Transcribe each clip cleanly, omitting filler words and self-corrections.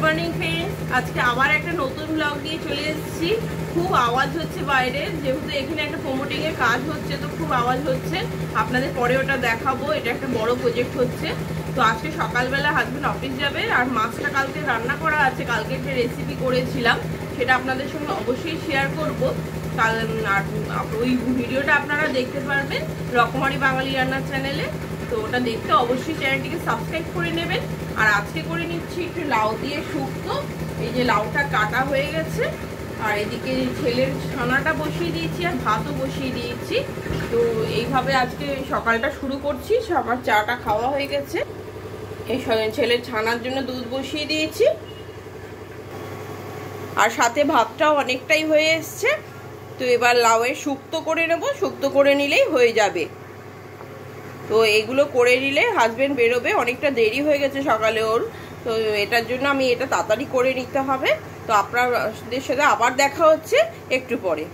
Morning friends, আজকে আবার একটা নতুন ব্লগ নিয়ে চলে এসেছি। খুব আওয়াজ হচ্ছে বাইরে, যেহেতু এখানে একটা প্রমোটিং এর কাজ হচ্ছে, তো খুব আওয়াজ হচ্ছে। আপনাদের পরে ওটা দেখাবো। এটা একটা বড় প্রজেক্ট হচ্ছে। তো আজকে সকালবেলা হাজবেন্ড অফিস যাবে, আর মাছটা কালকে রান্না করা আছে। কালকে একটা রেসিপি করেছিলাম, সেটা আপনাদের সঙ্গে অবশ্যই শেয়ার করবো। আর ওই ভিডিওটা আপনারা দেখতে পারবেন রকমারি বাঙালি রান্নার চ্যানেলে। তো ওটা দেখতে অবশ্যই চ্যানেলটিকে সাবস্ক্রাইব করে নেবেন। আর আজকে করে নিচ্ছি একটু লাউ দিয়ে শুক্তো। এই যে লাউটা কাটা হয়ে গেছে, আর এদিকে ছেলের ছানাটা বসিয়ে দিয়েছি, আর ভাতও বসিয়ে দিয়েছি। তো এইভাবে আজকে সকালটা শুরু করছি। সবার চাটা খাওয়া হয়ে গেছে। এই ছেলের ছানার জন্য দুধ বসিয়ে দিয়েছি, আর সাথে ভাতটাও অনেকটাই হয়ে এসছে। তো এবার লাউয়ের শুক্তো করে নেব, শুক্তো করে নিলেই হয়ে যাবে। তো এগুলো করে নিলে হাজবেন্ড বেরোবে, অনেকটা দেরি হয়ে গেছে সকালে ওর। তো এটার জন্য আমি এটা তাড়াতাড়ি করে নিতে হবে। তো আপনাদের সাথে আবার দেখা হচ্ছে একটু পরে।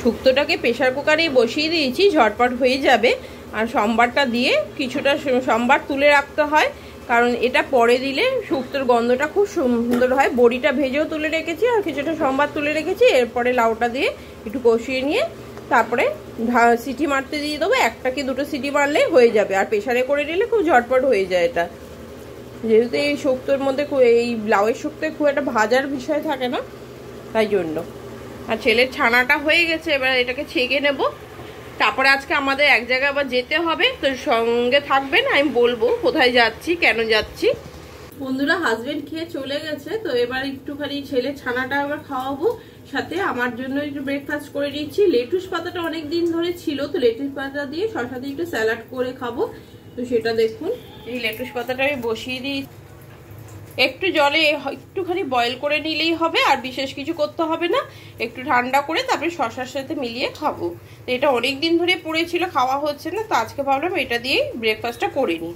শুক্তোটাকে প্রেশার কুকারেই বসিয়ে দিয়েছি, ঝটপট হয়ে যাবে। আর সম্বারটা দিয়ে কিছুটা সম্বার তুলে রাখতে হয়, কারণ এটা পরে দিলে শুক্তোর গন্ধটা খুব সুন্দর হয়। বড়িটা ভেজেও তুলে রেখেছি, আর কিছুটা সম্বার তুলে রেখেছি। এরপরে লাউটা দিয়ে একটু কষিয়ে নিয়ে তারপরে সিটি মারতে দিয়ে দেবো। একটা কি দুটো সিটি মারলেই হয়ে যাবে। আর প্রেশারে করে নিলে খুব ঝটপট হয়ে যায় এটা, যেহেতু এই শুক্তোর মধ্যে এই লাউয়ের শুক্তোয় খুব একটা ভাজার বিষয় থাকে না, তাই জন্য। আর ছেলের ছানাটা হয়ে গেছে, এবার এটাকে ছেঁকে নেব। তারপরে আজকে আমাদের এক জায়গায় আবার যেতে হবে, তো সঙ্গে থাকবেন, আমি বলবো কোথায় যাচ্ছি, কেন যাচ্ছি। বন্ধুরা, হাজবেন্ড খেয়ে চলে গেছে। তো এবার একটুখানি ছেলের ছানাটা আবার খাওয়াবো, সাথে আমার জন্য একটু ব্রেকফাস্ট করে নিচ্ছি। লেটুস পাতাটা অনেক দিন ধরে ছিল, তো লেটুস পাতা দিয়ে শসা দিয়ে একটু স্যালাড করে খাবো। তো সেটা দেখুন, এই লেটুস পাতাটা আমি বসিয়ে দিই। একটু জলে একটুখানি বয়েল করে নিলেই হবে, আর বিশেষ কিছু করতে হবে না। একটু ঠান্ডা করে তারপরে শসার সাথে মিলিয়ে খাবো। তো এটা অনেক দিন ধরে পড়েছিল, খাওয়া হচ্ছে না, তো আজকে ভাবলাম এটা দিয়েই ব্রেকফাস্টটা করে নিই।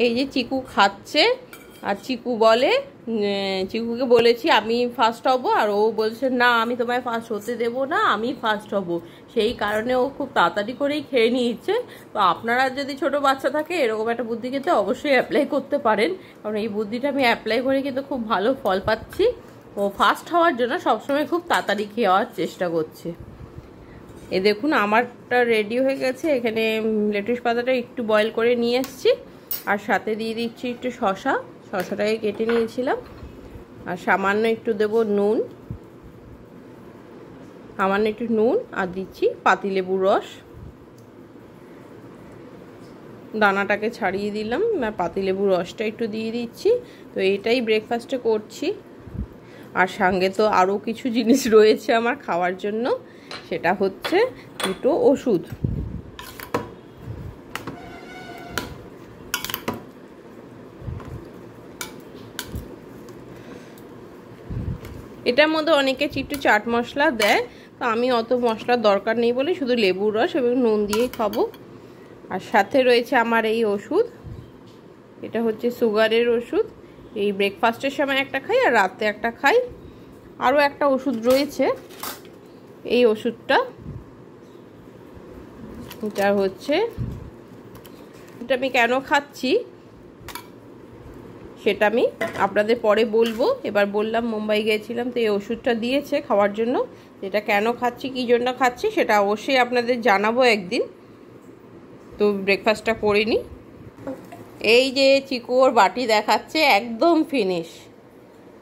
এই যে চিকু খাচ্ছে, আর চিকুকে বলেছি আমি ফার্স্ট হব, আর ও বলছে না, আমি তোমায় ফার্স্ট হতে দেবো না, আমি ফার্স্ট হব। সেই কারণে ও খুব তাড়াতাড়ি করেই খেয়ে নিচ্ছে। তো আপনারা যদি ছোট বাচ্চা থাকে, এরকম একটা বুদ্ধি কিন্তু অবশ্যই অ্যাপ্লাই করতে পারেন, কারণ এই বুদ্ধিটা আমি অ্যাপ্লাই করে কিন্তু খুব ভালো ফল পাচ্ছি। ও ফার্স্ট হওয়ার জন্য সবসময় খুব তাড়াতাড়ি খাওয়ার চেষ্টা করছে। এ দেখুন, আমারটা রেডি হয়ে গেছে। এখানে লেটুস পাতাটা একটু বয়েল করে নিয়ে এসেছি, আর সাথে দিয়ে দিচ্ছি একটু শসাটাকে কেটে নিয়েছিলাম। আর সামান্য একটু দেব নুন, আর দিচ্ছি পাতিলেবুর রস। দানাটাকে ছাড়িয়ে দিলাম, আর পাতিলেবুর রসটা একটু দিয়ে দিচ্ছি। তো এইটাই ব্রেকফাস্টে করছি। আর সঙ্গে তো আরও কিছু জিনিস রয়েছে আমার খাওয়ার জন্য, সেটা হচ্ছে দুটো ওষুধ। এটার মধ্যে অনেকে একটু চাট মশলা দেয়, তো আমি অত মশলার দরকার নেই বলে শুধু লেবুর রস এবং নুন দিয়েই খাবো। আর সাথে রয়েছে আমার এই ওষুধ, এটা হচ্ছে সুগারের ওষুধ। এই ব্রেকফাস্টের সময় একটা খাই, আর রাতে একটা খাই। আরও একটা ওষুধ রয়েছে, এই ওষুধটা, এটা আমি কেন খাচ্ছি সেটা আমি আপনাদের পরে বলবো। এবার বললাম মুম্বাই গিয়েছিলাম, তো এই ওষুধটা দিয়েছে খাওয়ার জন্য। এটা কেন খাচ্ছি, কী জন্য খাচ্ছি, সেটা অবশ্যই আপনাদের জানাবো একদিন। তো ব্রেকফাস্টটা করে নিই। এই যে চিকু ওর বাটি দেখাচ্ছে, একদম ফিনিশ।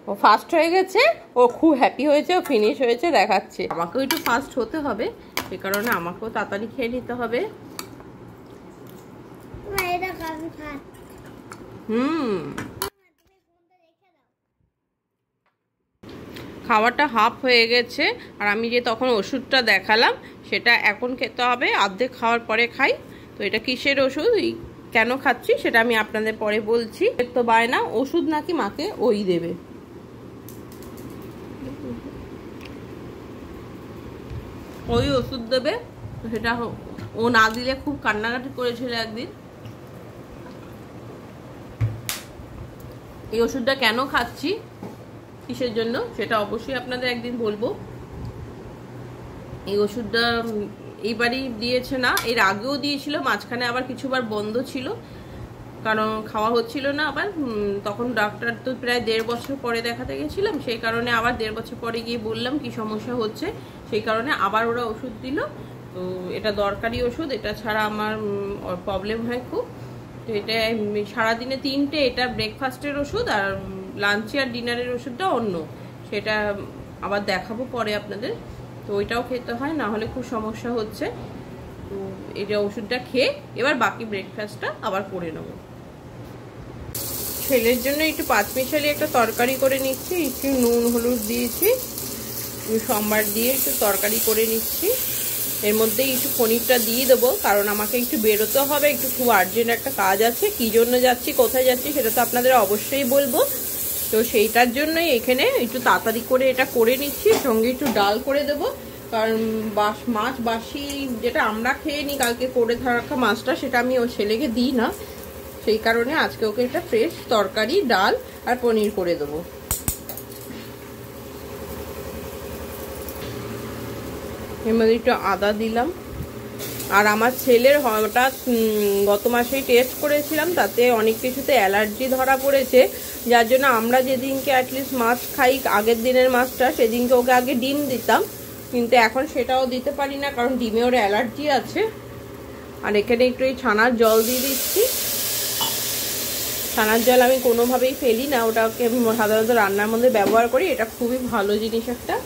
ও ফার্স্ট হয়ে গেছে, ও খুব হ্যাপি হয়েছে, ও ফিনিশ হয়েছে দেখাচ্ছে। আমাকেও একটু ফার্স্ট হতে হবে, সে কারণে আমাকেও তাড়াতাড়ি খেয়ে নিতে হবে। খাওয়াটা হাফ হয়ে গেছে, আর আমি যে তখন ওষুধটা দেখালাম সেটা এখন খেতে হবে, অর্ধেক খাওয়ার পরে খাই। তো এটা কিসের ওষুধ, কেন খাচ্ছি সেটা আমি আপনাদের পরে বলছি। তো বায়না ওষুধ নাকি মাকে ওই দেবে, ওই ওষুধ দেবে। সেটা ও না দিলে খুব কান্নাকাটি করেছিল একদিন। এই ওষুধটা কেন খাচ্ছি, কিসের জন্য, সেটা অবশ্যই আপনাদের একদিন বলবো। এই ওষুধটা এইবারই দিয়েছে না, এর আগেও দিয়েছিল, মাঝখানে আবার কিছুবার বন্ধ ছিল কারণ খাওয়া হচ্ছিল না আবার। তখন ডাক্তার তো প্রায় 1.5 বছর পরে দেখাতে গেছিলাম, সেই কারণে আবার 1.5 বছর পরে গিয়ে বললাম কি সমস্যা হচ্ছে, সেই কারণে আবার ওরা ওষুধ দিল। তো এটা দরকারি ওষুধ, এটা ছাড়া আমার প্রবলেম হয় খুব। তো এটা সারাদিনে 3টে, এটা ব্রেকফাস্টের ওষুধ, আর লাঞ্চে আর ডিনারের ওষুধটা অন্য, সেটা আবার দেখাবো পরে আপনাদের। তো ওইটাও খেতে হয়, না হলে খুব সমস্যা হচ্ছে। তো এটা ওষুধটা খেয়ে এবার বাকি ব্রেকফাস্টটা আবার করে নেব। ছেলের জন্য একটু পাঁচমিশালি একটা তরকারি করে নিচ্ছি, একটু নুন হলুদ দিয়েছি, সোমবার দিয়ে একটু তরকারি করে নিচ্ছি। এর মধ্যে একটু পনিরটা দিয়ে দেবো, কারণ আমাকে একটু বেরোতে হবে, একটু খুব আর্জেন্ট একটা কাজ আছে। কী জন্য যাচ্ছি, কোথায় যাচ্ছি সেটা তো আপনাদের অবশ্যই বলবো। তো সেইটার জন্যই এখানে একটু তাড়াতাড়ি করে এটা করে নিচ্ছি, সঙ্গে একটু ডাল করে দেবো। কারণ মাছ বাসি যেটা আমরা খেয়ে নিই কালকে করে থাকা মাছটা, সেটা আমি ওর ছেলেকে দিই না, সেই কারণে আজকে ওকে একটা ফ্রেশ তরকারি, ডাল আর পনির করে দেবো। এর মধ্যে একটু আদা দিলাম। আর আমার ছেলের হঠাৎ গত মাসেই টেস্ট করেছিলাম, তাতে অনেক কিছুতে অ্যালার্জি ধরা পড়েছে, যার জন্য আমরা যেদিনকে অ্যাটলিস্ট মাছ খাই আগের দিনের মাছটা, সেদিনকে ওকে আগে ডিম দিতাম, কিন্তু এখন সেটাও দিতে পারি না, কারণ ডিমে ওর অ্যালার্জি আছে। আর এখানে একটু এই ছানার জল দিয়ে দিচ্ছি। ছানার জল আমি কোনোভাবেই ফেলি না, ওটাকে সাধারণত রান্নার মধ্যে ব্যবহার করি, এটা খুবই ভালো জিনিস একটা।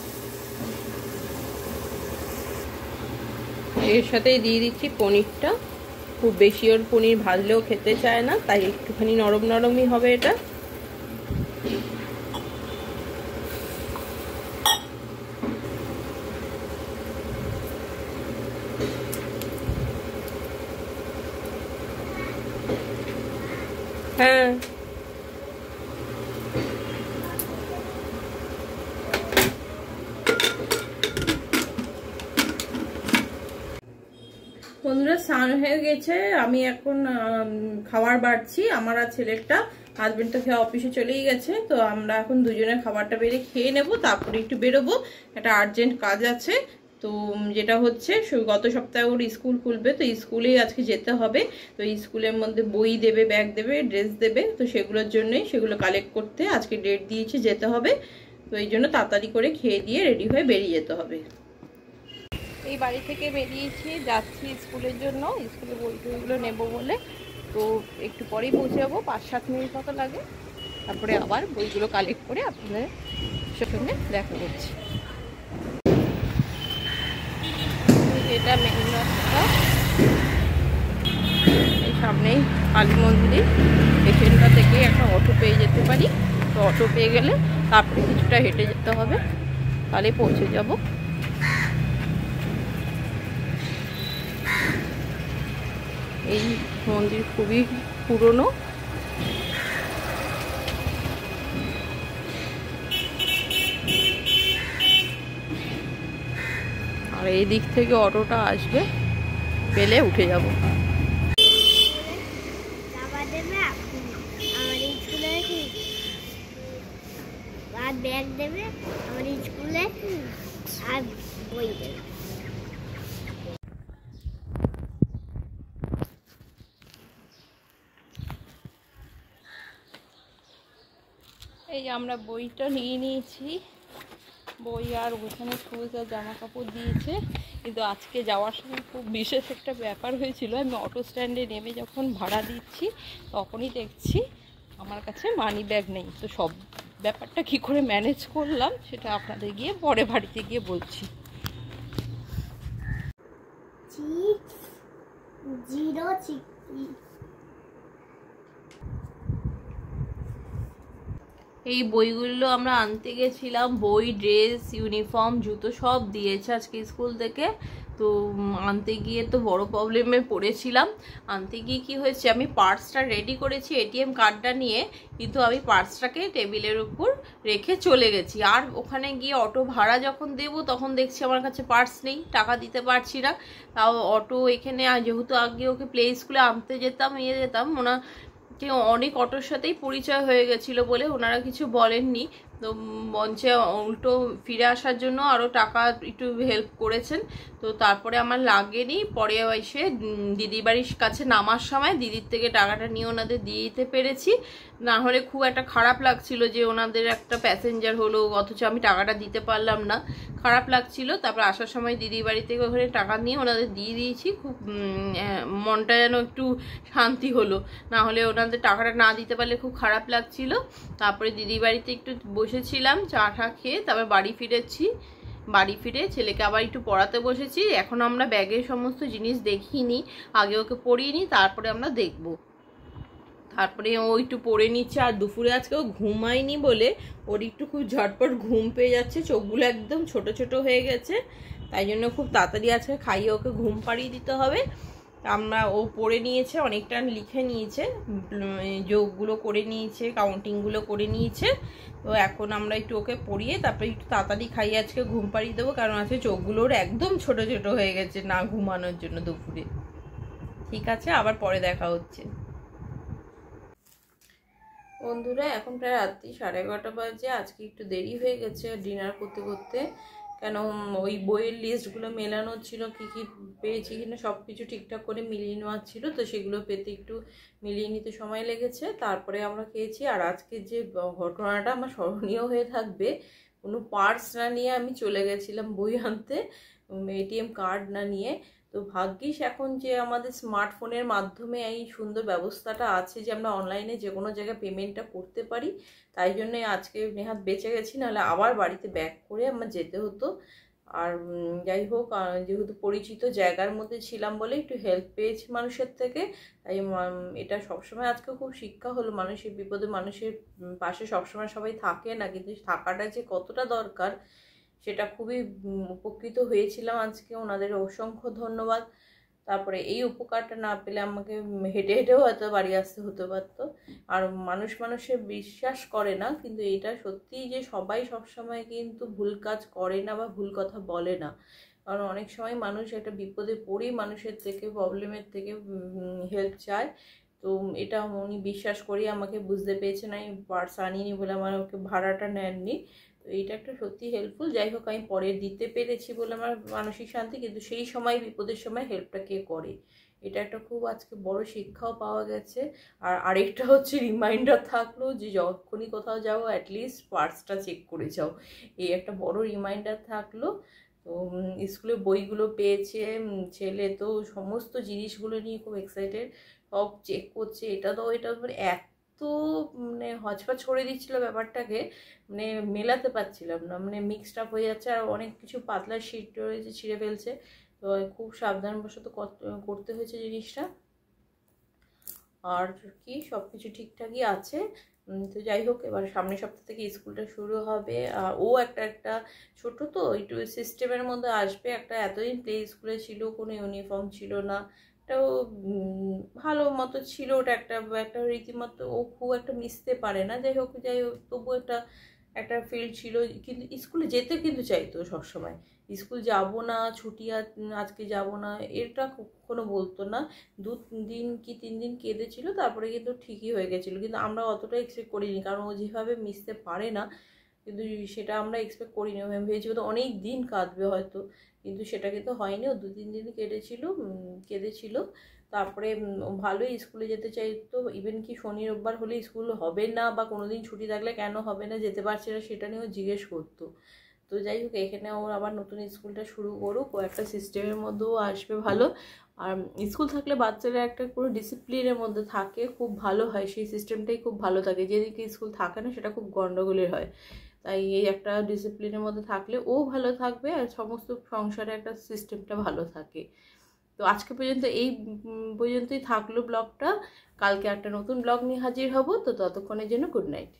এর সাথেই দিয়ে দিচ্ছি পনিরটা। খুব বেশি ওর পনির ভাজলেও খেতে চায় না, তাই একটুখানি নরম নরমই হবে এটা। হ্যাঁ, বন্ধুরা স্নান হয়ে গেছে, আমি এখন খাবার বাড়ছি আমার আর ছেলেরটা। হাজবেন্ড তো খেয়ে অফিসে চলেই গেছে, তো আমরা এখন দুজনের খাবারটা বেড়ে খেয়ে নেব, তারপরে একটু বেরোবো, একটা আর্জেন্ট কাজ আছে। তো যেটা হচ্ছে গত সপ্তাহে ওর স্কুল খুলবে, তো স্কুলেই আজকে যেতে হবে। তো স্কুলের মধ্যে বই দেবে, ব্যাগ দেবে, ড্রেস দেবে, তো সেগুলোর জন্যই, সেগুলো কালেক্ট করতে আজকে ডেট দিয়েছে, যেতে হবে। তো এই জন্য তাড়াতাড়ি করে খেয়ে দিয়ে রেডি হয়ে বেরিয়ে যেতে হবে। এই বাড়ি থেকে বেরিয়েছি, যাচ্ছি স্কুলের জন্য, স্কুলে বই টইগুলো নেবো বলে। তো একটু পরেই পৌঁছে যাবো, 5-7 মিনিট মতো লাগে। তারপরে আবার বইগুলো কালেক্ট করে আপনাদের সঙ্গে দেখা করছি। এটা মেন রাস্তা, এই সামনেই কালী মন্দির, এখানটা থেকে একটা অটো পেয়ে যেতে পারি। তো অটো পেয়ে গেলে তারপরে কিছুটা হেঁটে যেতে হবে, তাহলে পৌঁছে যাব। এই মন্দির খুবই পুরনো। আর এই দিক থেকে অটোটা আসবে, পেলে উঠে যাব। ব্যাগ দেবে আমার স্কুলে, আর বই দেবে। এই যে আমরা বইটা নিয়ে নিয়েছি, বই আর ওখানে শুজ আর জামা কাপড় দিয়েছে। কিন্তু আজকে যাওয়ার সময় খুব বিশেষ একটা ব্যাপার হয়েছিল। আমি অটো স্ট্যান্ডে নেমে যখন ভাড়া দিচ্ছি, তখনই দেখছি আমার কাছে মানি ব্যাগ নেই। তো সব ব্যাপারটা কি করে ম্যানেজ করলাম সেটা আপনাদের গিয়ে পরে বাড়িতে গিয়ে বলছি। এই বইগুলো আমরা আনতে গেছিলাম, বই, ড্রেস, ইউনিফর্ম, জুতো সব দিয়েছে আজকে স্কুল থেকে। তো আনতে গিয়ে তো বড় প্রবলেমে পড়েছিলাম। আনতে গিয়ে কি হয়েছে, আমি পার্সটা রেডি করেছি এটিএম কার্ডটা নিয়ে, কিন্তু আমি পার্সটাকে টেবিলের উপর রেখে চলে গেছি। আর ওখানে গিয়ে অটো ভাড়া যখন দেবো, তখন দেখছি আমার কাছে পার্স নেই, টাকা দিতে পারছি না। তাও অটো এখানে, যেহেতু আগে ওকে প্লে স্কুলে আনতে যেতাম, যেতাম, ওনা অনেক অটোর সাথেই পরিচয় হয়ে গেছিলো বলে ওনারা কিছু বলেননি। তো মঞ্চে উল্টো ফিরে আসার জন্য আরও টাকা একটু হেল্প করেছেন। তো তারপরে আমার লাগেনি, পরে এসে দিদির বাড়ির কাছে নামার সময় দিদির থেকে টাকাটা নিয়ে ওনাদের দিয়ে দিতে পেরেছি। না হলে খুব একটা খারাপ লাগছিল যে ওনাদের একটা প্যাসেঞ্জার হলো অথচ আমি টাকাটা দিতে পারলাম না, খারাপ লাগছিল। তারপর আসার সময় দিদির বাড়ি থেকে ওখানে টাকা নিয়ে ওনাদের দিয়ে দিয়েছি, খুব মনটা যেন একটু শান্তি হলো, না হলে ওনাদের টাকাটা না দিতে পারলে খুব খারাপ লাগছিল। তারপরে দিদির বাড়িতে একটু বসেছিলাম চা টা খেয়ে, তারপর বাড়ি ফিরেছি। বাড়ি ফিরে ছেলেকে আবার একটু পড়াতে বসেছি। এখন আমরা ব্যাগের সমস্ত জিনিস দেখিনি, আগে ওকে পড়িয়ে নিই, তারপরে আমরা দেখব। তারপরে ও একটু পড়ে নিচ্ছে। আর দুপুরে আজকে ও ঘুমায়নি বলে ওর একটু খুব ঝটপট ঘুম পেয়ে যাচ্ছে, চোখগুলো একদম ছোট ছোট হয়ে গেছে, তাই জন্য খুব তাড়াতাড়ি আজকে খাইয়ে ওকে ঘুম পাড়িয়ে দিতে হবে। আমরা ও পড়ে নিয়েছে, অনেকটা লিখে নিয়েছে, যোগগুলো করে নিয়েছে, কাউন্টিংগুলো করে নিয়েছে। তো এখন আমরা একটু ওকে পড়িয়ে তারপরে একটু তাড়াতাড়ি খাইয়ে আজকে ঘুম পাড়িয়ে দেবো, কারণ আজকে চোখগুলো ওর একদম ছোট ছোট হয়ে গেছে না ঘুমানোর জন্য দুপুরে। ঠিক আছে, আবার পরে দেখা হচ্ছে। বন্ধুরা এখন প্রায় রাত্রি 11:30 বাজে। আজকে একটু দেরি হয়ে গেছে ডিনার করতে করতে, কেন ওই বইয়ের লিস্টগুলো মেলানো ছিল, কী কী পেয়েছি কিনা সব কিছু ঠিকঠাক করে মিলিয়ে নেওয়ার ছিল, তো সেগুলো পেতে একটু মিলিয়ে নিতে সময় লেগেছে। তারপরে আমরা খেয়েছি। আর আজকে যে ঘটনাটা আমার স্মরণীয় হয়ে থাকবে, কোনো পার্স না নিয়ে আমি চলে গেছিলাম বই আনতে, এটিএম কার্ড না নিয়ে। তো ভাগ্যিস এখন যে আমাদের স্মার্টফোনের মাধ্যমে এই সুন্দর ব্যবস্থাটা আছে যে আমরা অনলাইনে যে কোনো জায়গায় পেমেন্টটা করতে পারি, তাই জন্যে আজকে নেহাত বেঁচে গেছি, নাহলে আবার বাড়িতে ব্যাক করে আমার যেতে হতো। আর যাই হোক, যেহেতু পরিচিত জায়গার মধ্যে ছিলাম বলে একটু হেল্প পেয়েছি মানুষের থেকে, তাই এটা সবসময় আজকে খুব শিক্ষা হলো, মানুষের বিপদে মানুষের পাশে সবসময় সবাই থাকে না, কিন্তু থাকাটা যে কতটা দরকার সেটা খুবই উপকৃত হয়েছিলাম আজকে। ওনাদের অসংখ্য ধন্যবাদ। তারপরে এই উপকারটা না পেলে আমাকে হেঁটে হেঁটেও হয়তো বাড়ি আসতে হতে পারতো। আর মানুষের বিশ্বাস করে না, কিন্তু এটা সত্যিই যে সবাই সবসময় কিন্তু ভুল কাজ করে না বা ভুল কথা বলে না, কারণ অনেক সময় মানুষ একটা বিপদে পড়েই মানুষের থেকে প্রবলেমের থেকে হেল্প চায়। তো এটা উনি বিশ্বাস করেই আমাকে বুঝতে পেরেছেন আমি পার্স আনিনি বলে আমার ওকে ভাড়াটা নেননি। তো এইটা একটা সত্যি হেল্পফুল। যাই হোক, আমি পরে দিতে পেরেছি বলে আমার মানসিক শান্তি, কিন্তু সেই সময় বিপদের সময় হেল্পটা কে করে, এটা একটা খুব আজকে বড় শিক্ষাও পাওয়া গেছে। আর আরেকটা হচ্ছে রিমাইন্ডার থাকলো যে যখনই কোথাও যাও অ্যাটলিস্ট পার্সটা চেক করে যাও, এই একটা বড় রিমাইন্ডার থাকলো। তো স্কুলে বইগুলো পেয়েছে ছেলে, তো সমস্ত জিনিসগুলো নিয়ে খুব এক্সাইটেড, সব চেক করছে, এটা তো মানে এত মানে হচপচ করে দিচ্ছিলো ব্যাপারটাকে, মানে মেলাতে পারছিলাম না, মানে মিক্সড আপ হয়ে যাচ্ছে। আর অনেক কিছু পাতলা শিট রয়েছে, ছিঁড়ে ফেলছে, তো খুব সাবধানবশত করতে হয়েছে জিনিসটা। আর কি সব কিছু ঠিকঠাকই আছে। তো যাই হোক, এবার সামনের সপ্তাহ থেকে স্কুলটা শুরু হবে। আর ও একটা ছোট তো একটু সিস্টেমের মধ্যে আসবে। একটা এতদিন প্লে স্কুলে ছিল, কোনো ইউনিফর্ম ছিল না, ওটাও ভালো মতো ছিল, ওটা একটা রীতিমতো ও খুব একটা মিশতে পারে না। যাই হোক তবু একটা ফিল্ড ছিল, কিন্তু স্কুলে যেতে কিন্তু চাইতো সবসময়, স্কুল যাব না, ছুটি আজকে যাব না, এটা কখনো বলতো না। 2 দিন কি 3 দিন কেঁদেছিল, তারপরে কিন্তু ঠিকই হয়ে গেছিলো। কিন্তু আমরা অতটা এক্সপেক্ট করিনি, কারণ ও যেভাবে মিশতে পারে না, কিন্তু সেটা আমরা এক্সপেক্ট করিনি। ভেবেছি তো অনেক দিন কাঁদবে হয়তো, কিন্তু সেটা কিন্তু হয়নি। ও 2-3 দিন কেঁদেছিল। তারপরে ভালোই স্কুলে যেতে চাইতো, ইভেন কি শনি রোববার হলে স্কুল হবে না বা কোনো দিন ছুটি থাকলে কেন হবে না, যেতে পারছে না, সেটা নিয়েও জিজ্ঞেস করতো। তো যাই হোক, এখানে ওর আবার নতুন স্কুলটা শুরু করুক, ও একটা সিস্টেমের মধ্যেও আসবে ভালো। আর স্কুল থাকলে বাচ্চারা একটা পুরো ডিসিপ্লিনের মধ্যে থাকে, খুব ভালো হয়, সেই সিস্টেমটাই খুব ভালো থাকে। যেদিকে স্কুল থাকে না সেটা খুব গন্ডগোলের হয়, তাই এই একটা ডিসিপ্লিনের মধ্যে থাকলে ও ভালো থাকবে আর সমস্ত সংসারে একটা সিস্টেমটা ভালো থাকে। তো আজকে পর্যন্ত এই পর্যন্তই থাকলো ব্লগটা। কালকে একটা নতুন ব্লগ নিয়ে হাজির হব। তো ততক্ষণের জন্য গুড নাইট।